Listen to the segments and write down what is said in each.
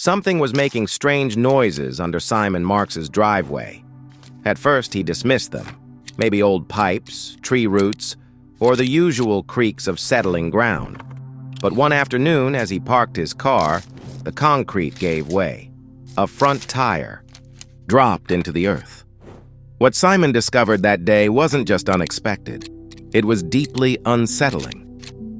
Something was making strange noises under Simon Marks's driveway. At first, he dismissed them. Maybe old pipes, tree roots, or the usual creaks of settling ground. But one afternoon, as he parked his car, the concrete gave way. A front tire dropped into the earth. What Simon discovered that day wasn't just unexpected. It was deeply unsettling.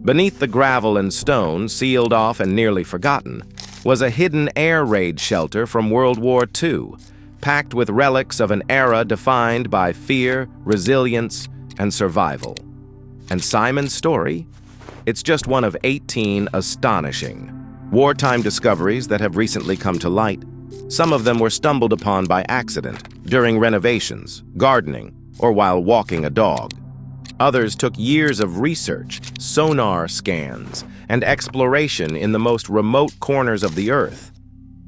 Beneath the gravel and stone, sealed off and nearly forgotten, was a hidden air raid shelter from World War II, packed with relics of an era defined by fear, resilience, and survival. And Simon's story? It's just one of 18 astonishing wartime discoveries that have recently come to light. Some of them were stumbled upon by accident, during renovations, gardening, or while walking a dog. Others took years of research, sonar scans, and exploration in the most remote corners of the Earth.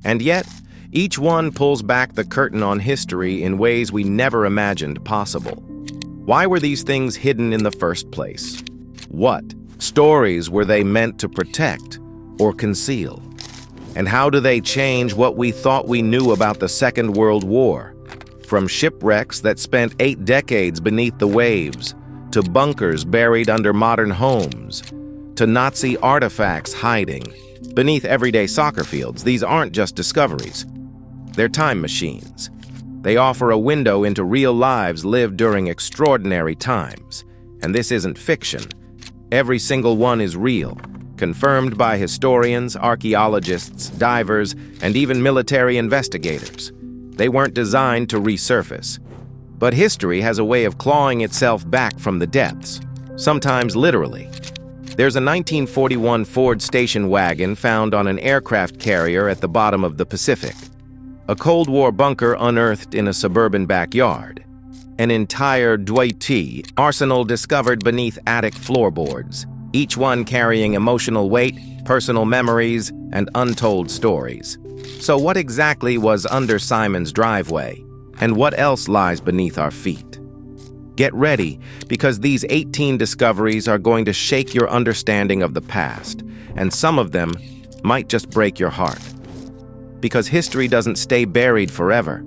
And yet, each one pulls back the curtain on history in ways we never imagined possible. Why were these things hidden in the first place? What stories were they meant to protect or conceal? And how do they change what we thought we knew about the Second World War? From shipwrecks that spent 8 decades beneath the waves, to bunkers buried under modern homes, to Nazi artifacts hiding beneath everyday soccer fields, these aren't just discoveries. They're time machines. They offer a window into real lives lived during extraordinary times. And this isn't fiction. Every single one is real, confirmed by historians, archaeologists, divers, and even military investigators. They weren't designed to resurface. But history has a way of clawing itself back from the depths, sometimes literally. There's a 1941 Ford station wagon found on an aircraft carrier at the bottom of the Pacific. A Cold War bunker unearthed in a suburban backyard. An entire Dwighty arsenal discovered beneath attic floorboards, each one carrying emotional weight, personal memories, and untold stories. So what exactly was under Simon's driveway? And what else lies beneath our feet? Get ready, because these 18 discoveries are going to shake your understanding of the past, and some of them might just break your heart. Because history doesn't stay buried forever.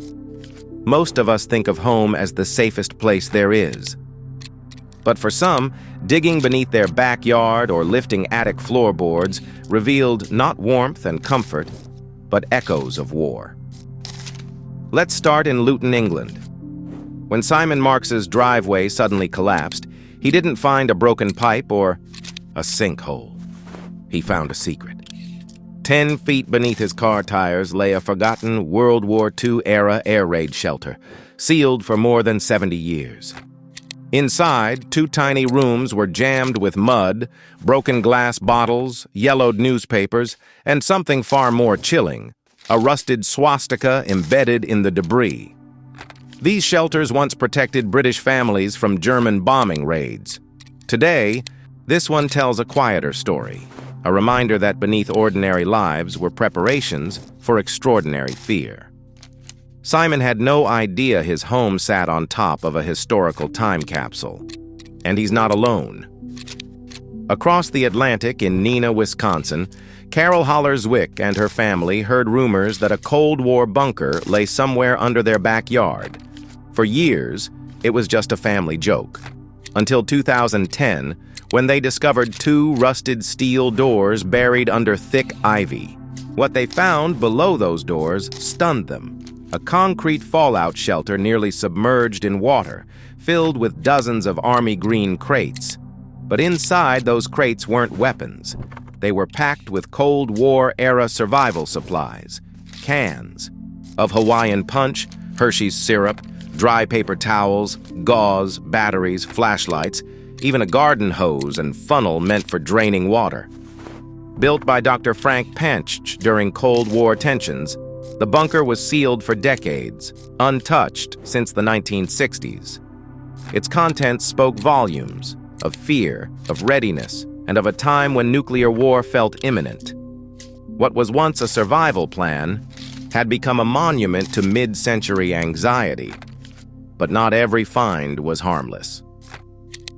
Most of us think of home as the safest place there is. But for some, digging beneath their backyard or lifting attic floorboards revealed not warmth and comfort, but echoes of war. Let's start in Luton, England. When Simon Marks's driveway suddenly collapsed, he didn't find a broken pipe or a sinkhole. He found a secret. 10 feet beneath his car tires lay a forgotten World War II-era air raid shelter, sealed for more than 70 years. Inside, 2 tiny rooms were jammed with mud, broken glass bottles, yellowed newspapers, and something far more chilling, a rusted swastika embedded in the debris. These shelters once protected British families from German bombing raids. Today, this one tells a quieter story, a reminder that beneath ordinary lives were preparations for extraordinary fear. Simon had no idea his home sat on top of a historical time capsule. And he's not alone. Across the Atlantic in Neenah, Wisconsin, Carol Holler-Zwick and her family heard rumors that a Cold War bunker lay somewhere under their backyard. For years, it was just a family joke. Until 2010, when they discovered 2 rusted steel doors buried under thick ivy. What they found below those doors stunned them. A concrete fallout shelter nearly submerged in water, filled with dozens of army green crates. But inside those crates weren't weapons. They were packed with Cold War-era survival supplies. Cans of Hawaiian Punch, Hershey's syrup, dry paper towels, gauze, batteries, flashlights, even a garden hose and funnel meant for draining water. Built by Dr. Frank Panch during Cold War tensions, the bunker was sealed for decades, untouched since the 1960s. Its contents spoke volumes of fear, of readiness, and of a time when nuclear war felt imminent. What was once a survival plan had become a monument to mid-century anxiety. But not every find was harmless.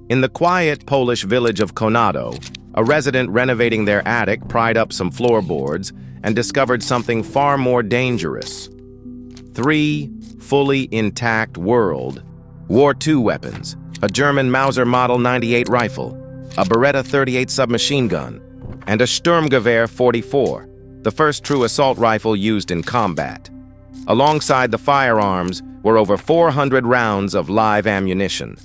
In the quiet Polish village of Konado, a resident renovating their attic pried up some floorboards and discovered something far more dangerous. 3 fully intact World War II weapons, a German Mauser Model 98 rifle, a Beretta 38 submachine gun, and a Sturmgewehr 44, the first true assault rifle used in combat. Alongside the firearms were over 400 rounds of live ammunition.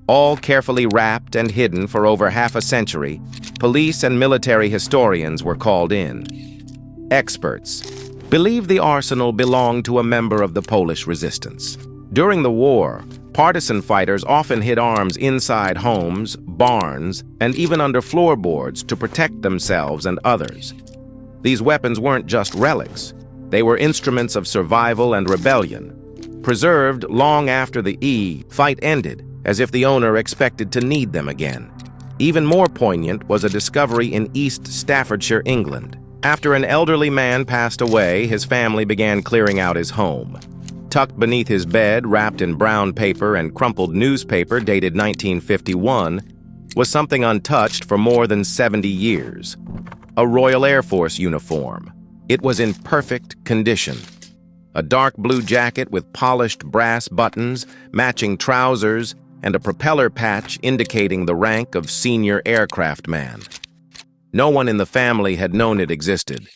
All carefully wrapped and hidden for over half a century, police and military historians were called in. Experts believe the arsenal belonged to a member of the Polish resistance. During the war, partisan fighters often hid arms inside homes, barns, and even under floorboards to protect themselves and others. These weapons weren't just relics. They were instruments of survival and rebellion, preserved long after the fight ended, as if the owner expected to need them again. Even more poignant was a discovery in East Staffordshire, England. After an elderly man passed away, his family began clearing out his home. Tucked beneath his bed, wrapped in brown paper and crumpled newspaper dated 1951, was something untouched for more than 70 years. A Royal Air Force uniform. It was in perfect condition. A dark blue jacket with polished brass buttons, matching trousers, and a propeller patch indicating the rank of senior aircraft man. No one in the family had known it existed.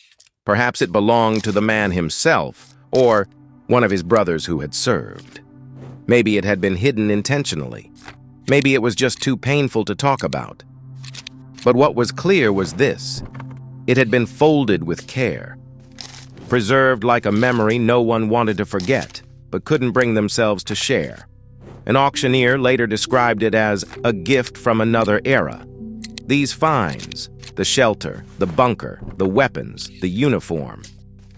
Perhaps it belonged to the man himself, or one of his brothers who had served. Maybe it had been hidden intentionally. Maybe it was just too painful to talk about. But what was clear was this: it had been folded with care, preserved like a memory no one wanted to forget, but couldn't bring themselves to share. An auctioneer later described it as a gift from another era. These finds, the shelter, the bunker, the weapons, the uniform,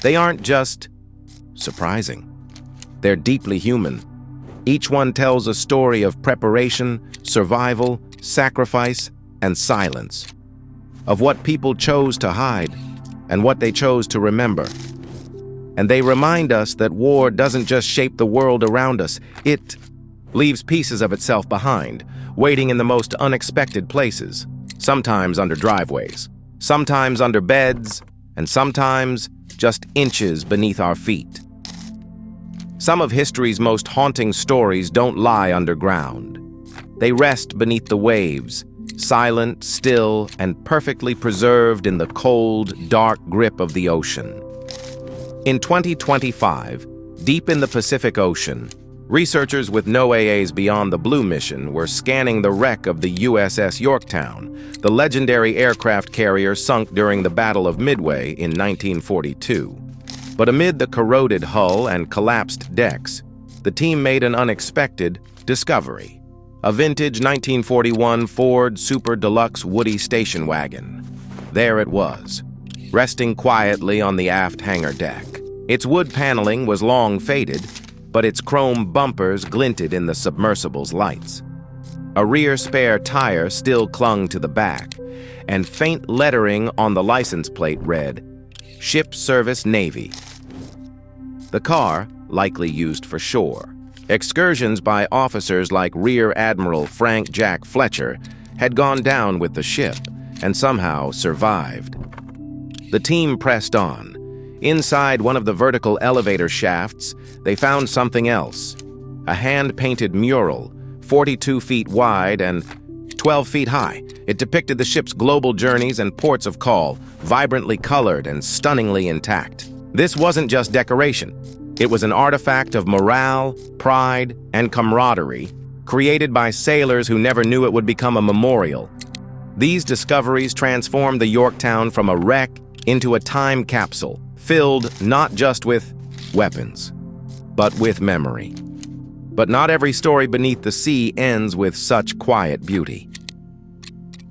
they aren't just surprising. They're deeply human. Each one tells a story of preparation, survival, sacrifice, and silence. Of what people chose to hide and what they chose to remember. And they remind us that war doesn't just shape the world around us, it leaves pieces of itself behind, waiting in the most unexpected places, sometimes under driveways, sometimes under beds, and sometimes just inches beneath our feet. Some of history's most haunting stories don't lie underground. They rest beneath the waves, silent, still, and perfectly preserved in the cold, dark grip of the ocean. In 2025, deep in the Pacific Ocean, researchers with NOAA's Beyond the Blue mission were scanning the wreck of the USS Yorktown, the legendary aircraft carrier sunk during the Battle of Midway in 1942. But amid the corroded hull and collapsed decks, the team made an unexpected discovery: a vintage 1941 Ford Super Deluxe Woody station wagon. There it was, resting quietly on the aft hangar deck. Its wood paneling was long faded, but its chrome bumpers glinted in the submersible's lights. A rear spare tire still clung to the back, and faint lettering on the license plate read, "Ship Service Navy." The car, likely used for shore. Excursions by officers like Rear Admiral Frank Jack Fletcher had gone down with the ship and somehow survived. The team pressed on. Inside one of the vertical elevator shafts, they found something else: a hand-painted mural, 42 feet wide and 12 feet high. It depicted the ship's global journeys and ports of call, vibrantly colored and stunningly intact. This wasn't just decoration. It was an artifact of morale, pride, and camaraderie, created by sailors who never knew it would become a memorial. These discoveries transformed the Yorktown from a wreck into a time capsule, filled not just with weapons, but with memory. But not every story beneath the sea ends with such quiet beauty.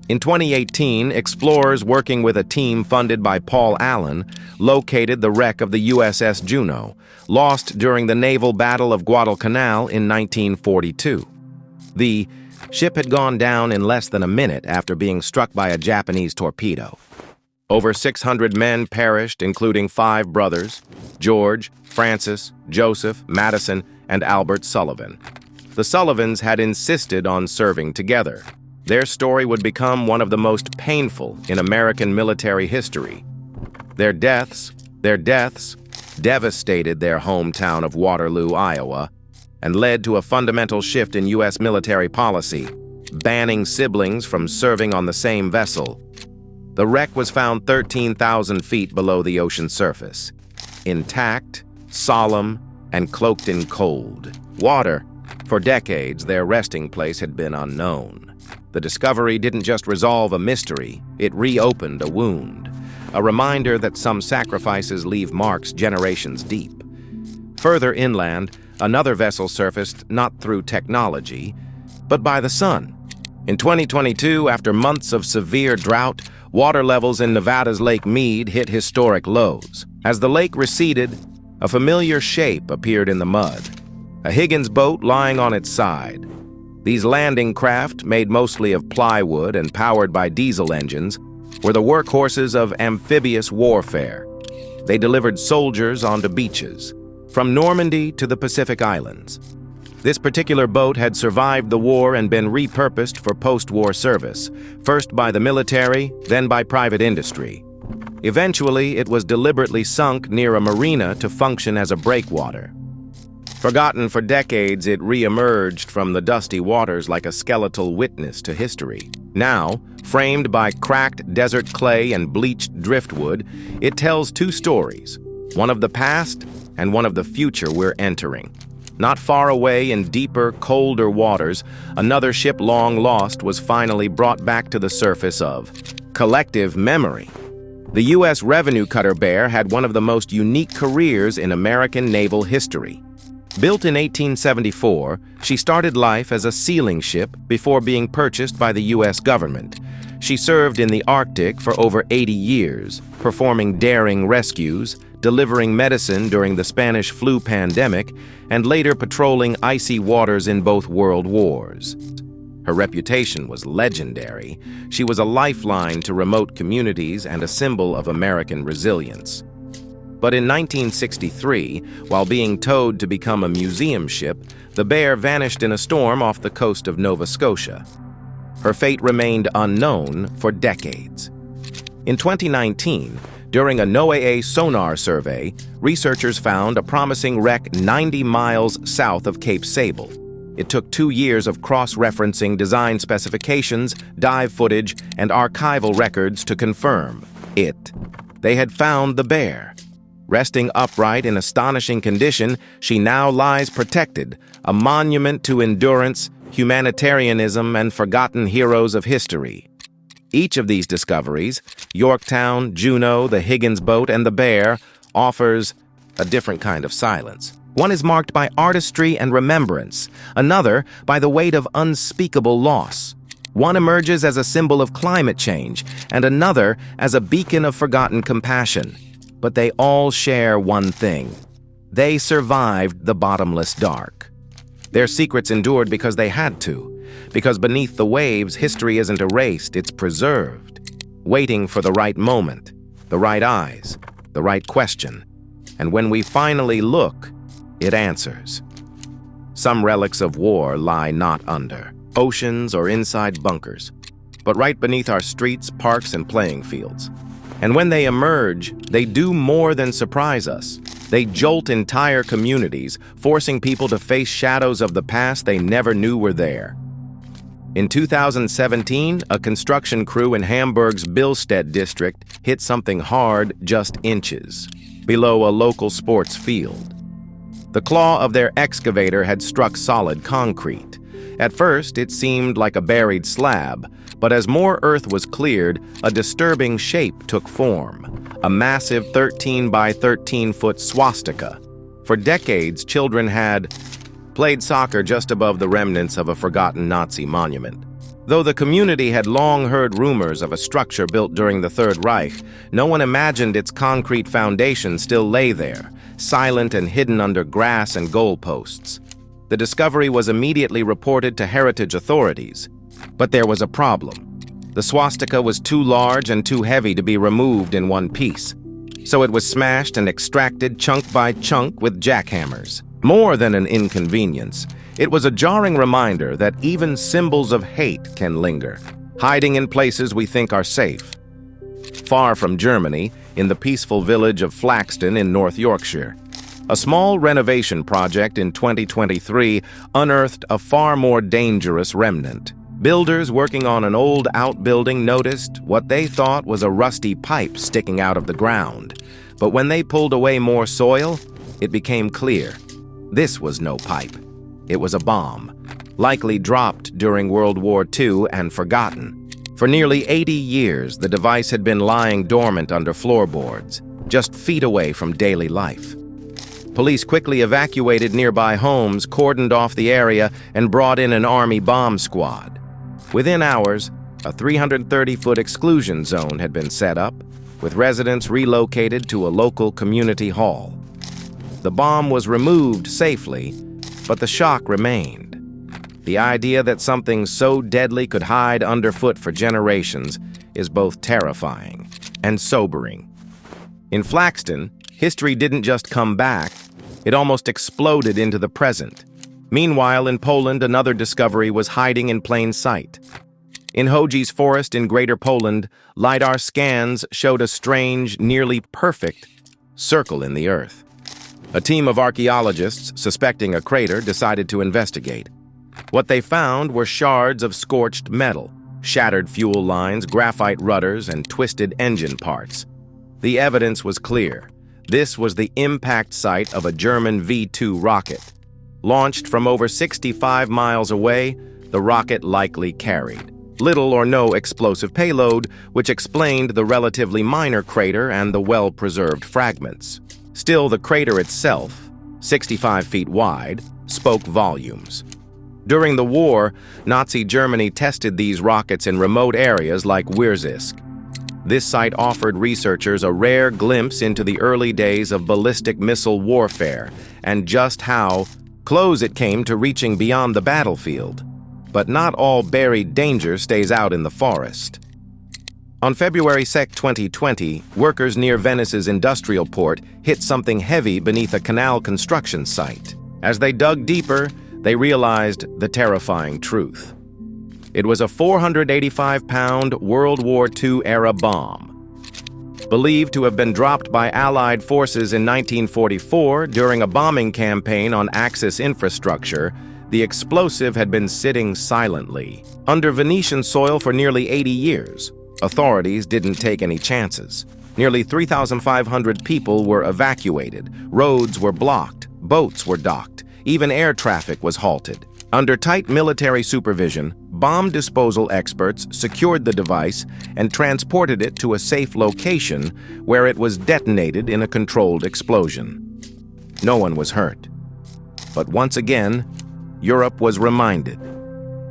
In 2018, explorers working with a team funded by Paul Allen located the wreck of the USS Juno, lost during the naval battle of Guadalcanal in 1942. The ship had gone down in less than a minute after being struck by a Japanese torpedo. Over 600 men perished, including 5 brothers: George, Francis, Joseph, Madison, and Albert Sullivan. The Sullivans had insisted on serving together. Their story would become one of the most painful in American military history. Their deaths, Their deaths devastated their hometown of Waterloo, Iowa, and led to a fundamental shift in U.S. military policy, banning siblings from serving on the same vessel. The wreck was found 13,000 feet below the ocean surface, intact, solemn, and cloaked in cold water. For decades, their resting place had been unknown. The discovery didn't just resolve a mystery, it reopened a wound, a reminder that some sacrifices leave marks generations deep. Further inland, another vessel surfaced not through technology, but by the sun. In 2022, after months of severe drought, water levels in Nevada's Lake Mead hit historic lows. As the lake receded, a familiar shape appeared in the mud, a Higgins boat lying on its side. These landing craft, made mostly of plywood and powered by diesel engines, were the workhorses of amphibious warfare. They delivered soldiers onto beaches, from Normandy to the Pacific Islands. This particular boat had survived the war and been repurposed for post-war service, first by the military, then by private industry. Eventually, it was deliberately sunk near a marina to function as a breakwater. Forgotten for decades, it re-emerged from the dusty waters like a skeletal witness to history. Now, framed by cracked desert clay and bleached driftwood, it tells two stories, one of the past and one of the future we're entering. Not far away in deeper, colder waters, another ship long lost was finally brought back to the surface of collective memory. The U.S. revenue cutter Bear had one of the most unique careers in American naval history. Built in 1874, she started life as a sealing ship before being purchased by the U.S. government. She served in the Arctic for over 80 years, performing daring rescues, delivering medicine during the Spanish flu pandemic, and later patrolling icy waters in both world wars. Her reputation was legendary. She was a lifeline to remote communities and a symbol of American resilience. But in 1963, while being towed to become a museum ship, the Bear vanished in a storm off the coast of Nova Scotia. Her fate remained unknown for decades. In 2019, during a NOAA sonar survey, researchers found a promising wreck 90 miles south of Cape Sable. It took 2 years of cross-referencing design specifications, dive footage, and archival records to confirm it. They had found the Bear. Resting upright in astonishing condition, she now lies protected, a monument to endurance, humanitarianism, and forgotten heroes of history. Each of these discoveries, Yorktown, Juneau, the Higgins boat, and the Bear, offers a different kind of silence. One is marked by artistry and remembrance, another by the weight of unspeakable loss. One emerges as a symbol of climate change, and another as a beacon of forgotten compassion. But they all share one thing. They survived the bottomless dark. Their secrets endured because they had to, because beneath the waves, history isn't erased, it's preserved, waiting for the right moment, the right eyes, the right question. And when we finally look, it answers. Some relics of war lie not under oceans or inside bunkers, but right beneath our streets, parks, and playing fields. And when they emerge, they do more than surprise us. They jolt entire communities, forcing people to face shadows of the past they never knew were there. In 2017, a construction crew in Hamburg's Billstedt district hit something hard just inches below a local sports field. The claw of their excavator had struck solid concrete. At first, it seemed like a buried slab, but as more earth was cleared, a disturbing shape took form, a massive 13 by 13 foot swastika. For decades, children had played soccer just above the remnants of a forgotten Nazi monument. Though the community had long heard rumors of a structure built during the Third Reich, no one imagined its concrete foundation still lay there, silent and hidden under grass and goalposts. The discovery was immediately reported to heritage authorities. But there was a problem. The swastika was too large and too heavy to be removed in one piece. So it was smashed and extracted chunk by chunk with jackhammers. More than an inconvenience, it was a jarring reminder that even symbols of hate can linger, hiding in places we think are safe. far from Germany, in the peaceful village of Flaxton in North Yorkshire. A small renovation project in 2023 unearthed a far more dangerous remnant. Builders working on an old outbuilding noticed what they thought was a rusty pipe sticking out of the ground. But when they pulled away more soil, it became clear. This was no pipe. It was a bomb, likely dropped during World War II and forgotten. For nearly 80 years, the device had been lying dormant under floorboards, just feet away from daily life. Police quickly evacuated nearby homes, cordoned off the area, and brought in an army bomb squad. Within hours, a 330-foot exclusion zone had been set up, with residents relocated to a local community hall. The bomb was removed safely, but the shock remained. The idea that something so deadly could hide underfoot for generations is both terrifying and sobering. In Flaxton, history didn't just come back, it almost exploded into the present. Meanwhile, in Poland, another discovery was hiding in plain sight. In Hoji's forest in Greater Poland, LiDAR scans showed a strange, nearly perfect circle in the earth. A team of archaeologists, suspecting a crater, decided to investigate. What they found were shards of scorched metal, shattered fuel lines, graphite rudders, and twisted engine parts. The evidence was clear. This was the impact site of a German V-2 rocket. Launched from over 65 miles away, the rocket likely carried little or no explosive payload, which explained the relatively minor crater and the well-preserved fragments. Still, the crater itself, 65 feet wide, spoke volumes. During the war, Nazi Germany tested these rockets in remote areas like Wierzysk. This site offered researchers a rare glimpse into the early days of ballistic missile warfare and just how close it came to reaching beyond the battlefield. But not all buried danger stays out in the forest. On February 2, 2020, workers near Venice's industrial port hit something heavy beneath a canal construction site. As they dug deeper, they realized the terrifying truth. It was a 485-pound World War II-era bomb. Believed to have been dropped by Allied forces in 1944 during a bombing campaign on Axis infrastructure, the explosive had been sitting silently under Venetian soil for nearly 80 years. Authorities didn't take any chances. Nearly 3,500 people were evacuated, roads were blocked, boats were docked, even air traffic was halted. Under tight military supervision, bomb disposal experts secured the device and transported it to a safe location where it was detonated in a controlled explosion. No one was hurt. But once again, Europe was reminded.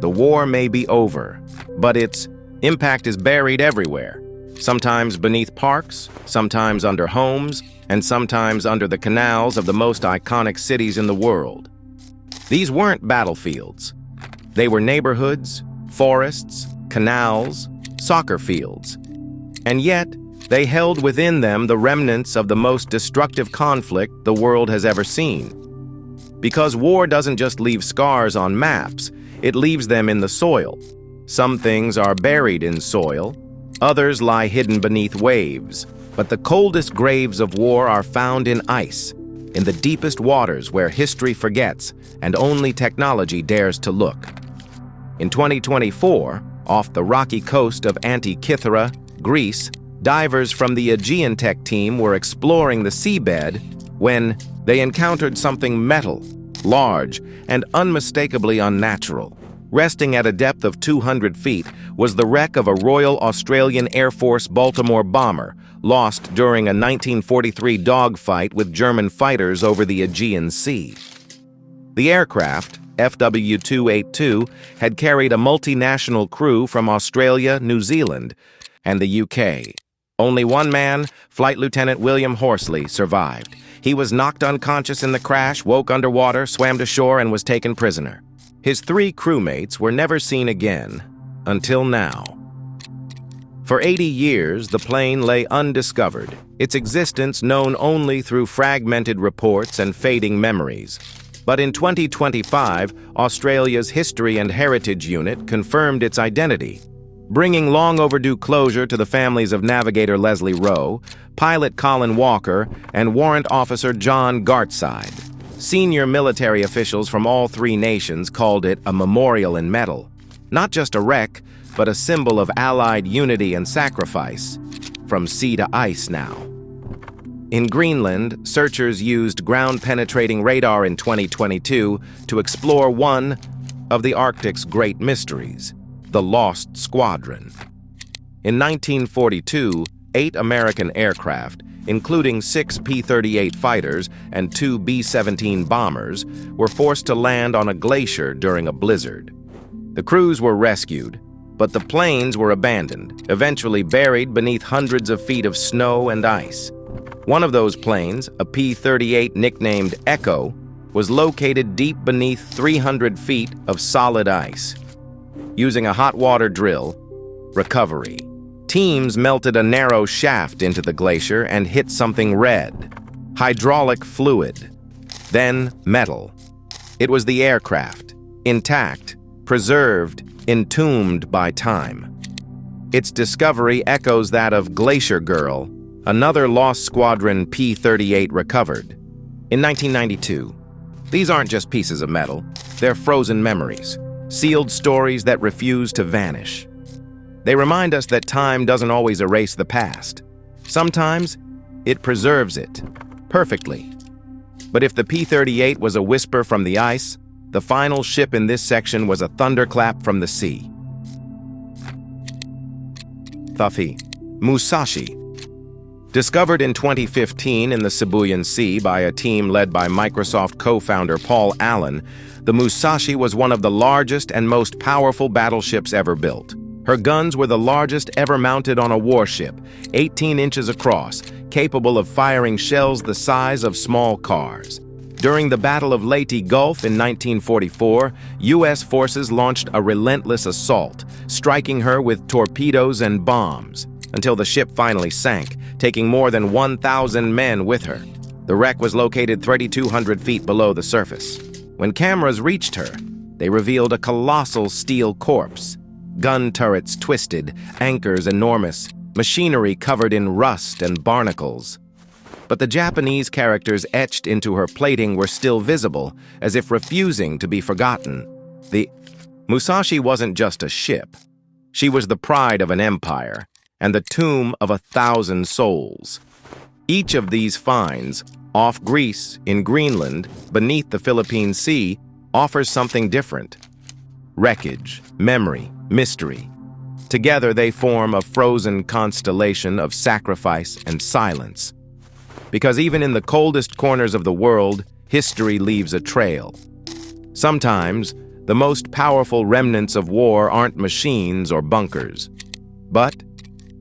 The war may be over, but its impact is buried everywhere, sometimes beneath parks, sometimes under homes, and sometimes under the canals of the most iconic cities in the world. These weren't battlefields. They were neighborhoods, forests, canals, soccer fields. And yet, they held within them the remnants of the most destructive conflict the world has ever seen. Because war doesn't just leave scars on maps, it leaves them in the soil. Some things are buried in soil, others lie hidden beneath waves. But the coldest graves of war are found in ice, in the deepest waters where history forgets and only technology dares to look. In 2024, off the rocky coast of Antikythera, Greece, divers from the Aegean Tech team were exploring the seabed when they encountered something metal, large, and unmistakably unnatural. Resting at a depth of 200 feet was the wreck of a Royal Australian Air Force Baltimore bomber, lost during a 1943 dogfight with German fighters over the Aegean Sea. The aircraft, FW-282, had carried a multinational crew from Australia, New Zealand, and the UK. Only one man, Flight Lieutenant William Horsley, survived. He was knocked unconscious in the crash, woke underwater, swam to shore, and was taken prisoner. His 3 crewmates were never seen again, until now. For 80 years, the plane lay undiscovered, its existence known only through fragmented reports and fading memories. But in 2025, Australia's History and Heritage Unit confirmed its identity. bringing long-overdue closure to the families of Navigator Leslie Rowe, pilot Colin Walker, and Warrant Officer John Gartside. Senior military officials from all three nations called it a memorial in metal. Not just a wreck, but a symbol of Allied unity and sacrifice. From sea to ice now. In Greenland, searchers used ground-penetrating radar in 2022 to explore one of the Arctic's great mysteries, the Lost Squadron. In 1942, 8 American aircraft, including 6 P-38 fighters and 2 B-17 bombers, were forced to land on a glacier during a blizzard. The crews were rescued, but the planes were abandoned, eventually buried beneath hundreds of feet of snow and ice. One of those planes, a P-38 nicknamed Echo, was located deep beneath 300 feet of solid ice. Using a hot water drill, recovery. Teams melted a narrow shaft into the glacier and hit something red. Hydraulic fluid. Then metal. It was the aircraft, intact, preserved, entombed by time. Its discovery echoes that of Glacier Girl, another Lost Squadron P-38 recovered. In 1992, these aren't just pieces of metal, they're frozen memories, sealed stories that refuse to vanish. They remind us that time doesn't always erase the past. Sometimes, it preserves it, perfectly. But if the P-38 was a whisper from the ice, the final ship in this section was a thunderclap from the sea. Thuffy. Musashi. Discovered in 2015 in the Sibuyan Sea by a team led by Microsoft co-founder Paul Allen, the Musashi was one of the largest and most powerful battleships ever built. Her guns were the largest ever mounted on a warship, 18 inches across, capable of firing shells the size of small cars. During the Battle of Leyte Gulf in 1944, U.S. forces launched a relentless assault, striking her with torpedoes and bombs, until the ship finally sank, taking more than 1,000 men with her. The wreck was located 3,200 feet below the surface. When cameras reached her, they revealed a colossal steel corpse. Gun turrets twisted, anchors enormous, machinery covered in rust and barnacles. But the Japanese characters etched into her plating were still visible, as if refusing to be forgotten. The Musashi wasn't just a ship. She was the pride of an empire, and the tomb of 1,000 souls. Each of these finds, off Greece, in Greenland, beneath the Philippine Sea, offers something different. Wreckage, memory, mystery. Together they form a frozen constellation of sacrifice and silence. Because even in the coldest corners of the world, history leaves a trail. Sometimes, the most powerful remnants of war aren't machines or bunkers, but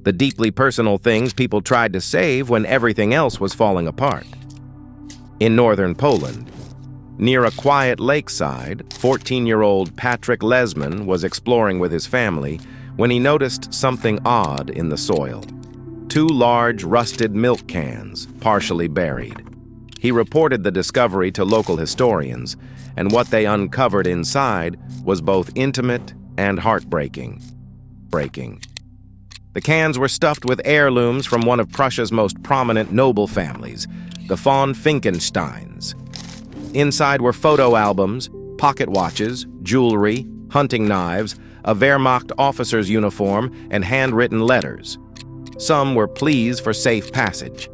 the deeply personal things people tried to save when everything else was falling apart. In northern Poland, near a quiet lakeside, 14-year-old Patrick Lesman was exploring with his family when he noticed something odd in the soil. 2 large, rusted milk cans, partially buried. He reported the discovery to local historians, and what they uncovered inside was both intimate and heartbreaking. The cans were stuffed with heirlooms from one of Prussia's most prominent noble families, the von Finkensteins. Inside were photo albums, pocket watches, jewelry, hunting knives, a Wehrmacht officer's uniform, and handwritten letters. Some were pleas for safe passage.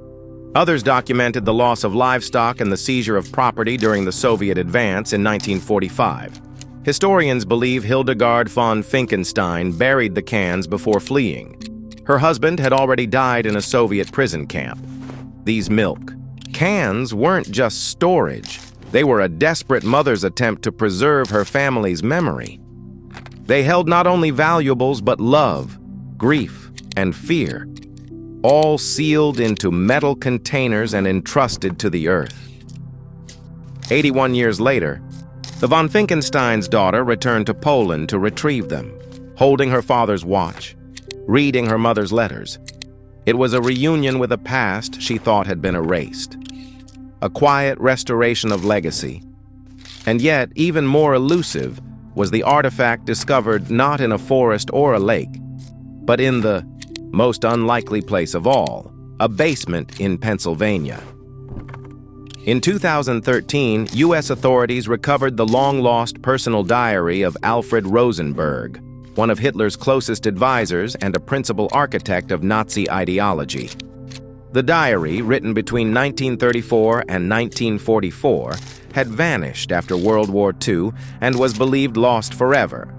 Others documented the loss of livestock and the seizure of property during the Soviet advance in 1945. Historians believe Hildegard von Finkenstein buried the cans before fleeing. Her husband had already died in a Soviet prison camp. These milk cans weren't just storage. They were a desperate mother's attempt to preserve her family's memory. They held not only valuables, but love, grief, and fear, all sealed into metal containers and entrusted to the earth. 81 years later, the von Finkenstein's daughter returned to Poland to retrieve them, holding her father's watch, reading her mother's letters. It was a reunion with a past she thought had been erased. A quiet restoration of legacy. And yet, even more elusive was the artifact discovered not in a forest or a lake, but in the most unlikely place of all, a basement in Pennsylvania. In 2013, U.S. authorities recovered the long-lost personal diary of Alfred Rosenberg, one of Hitler's closest advisors and a principal architect of Nazi ideology. The diary, written between 1934 and 1944, had vanished after World War II and was believed lost forever.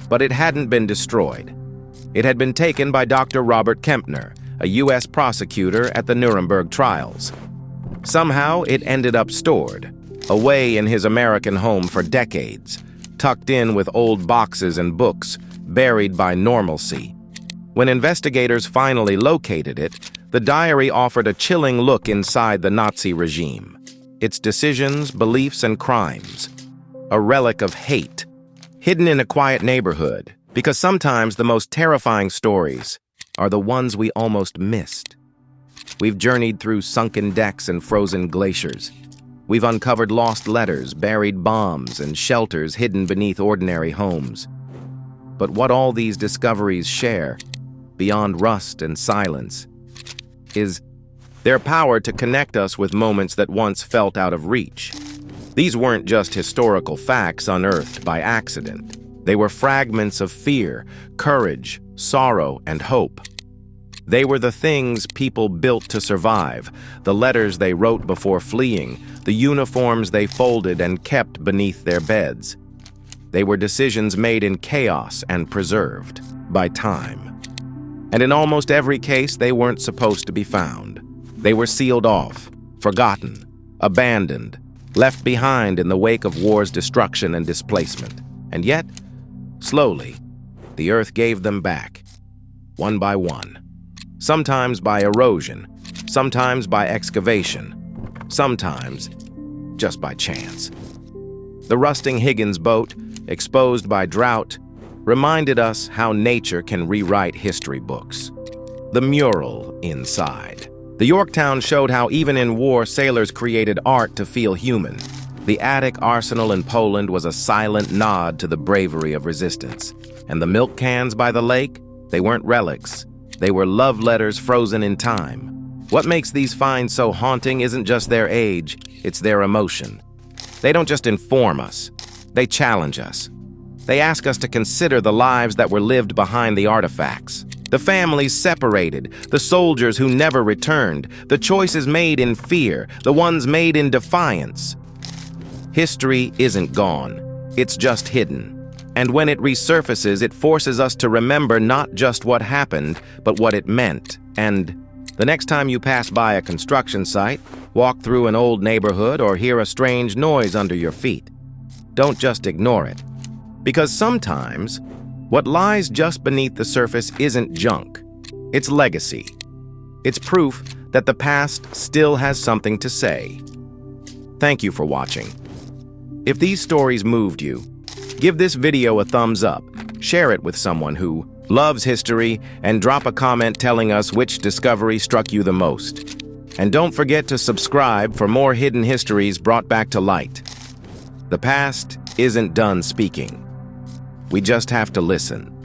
But it hadn't been destroyed. It had been taken by Dr. Robert Kempner, a U.S. prosecutor at the Nuremberg trials. Somehow, it ended up stored, away in his American home for decades, tucked in with old boxes and books, buried by normalcy. When investigators finally located it, the diary offered a chilling look inside the Nazi regime. Its decisions, beliefs, and crimes. A relic of hate, hidden in a quiet neighborhood, because sometimes the most terrifying stories are the ones we almost missed. We've journeyed through sunken decks and frozen glaciers. We've uncovered lost letters, buried bombs, and shelters hidden beneath ordinary homes. But what all these discoveries share, beyond rust and silence, is their power to connect us with moments that once felt out of reach. These weren't just historical facts unearthed by accident. They were fragments of fear, courage, sorrow, and hope. They were the things people built to survive, the letters they wrote before fleeing, the uniforms they folded and kept beneath their beds. They were decisions made in chaos and preserved by time. And in almost every case, they weren't supposed to be found. They were sealed off, forgotten, abandoned, left behind in the wake of war's destruction and displacement. And yet, slowly, the earth gave them back, one by one. Sometimes by erosion, sometimes by excavation, sometimes just by chance. The rusting Higgins boat, exposed by drought, reminded us how nature can rewrite history books. The mural inside. The Yorktown showed how even in war, sailors created art to feel human. The Attic Arsenal in Poland was a silent nod to the bravery of resistance. And the milk cans by the lake, they weren't relics. They were love letters frozen in time. What makes these finds so haunting isn't just their age, it's their emotion. They don't just inform us, they challenge us. They ask us to consider the lives that were lived behind the artifacts. The families separated, the soldiers who never returned, the choices made in fear, the ones made in defiance. History isn't gone, it's just hidden. And when it resurfaces, it forces us to remember not just what happened, but what it meant. And the next time you pass by a construction site, walk through an old neighborhood, or hear a strange noise under your feet, don't just ignore it. Because sometimes, what lies just beneath the surface isn't junk. It's legacy. It's proof that the past still has something to say. Thank you for watching. If these stories moved you, give this video a thumbs up, share it with someone who loves history, and drop a comment telling us which discovery struck you the most. And don't forget to subscribe for more hidden histories brought back to light. The past isn't done speaking. We just have to listen.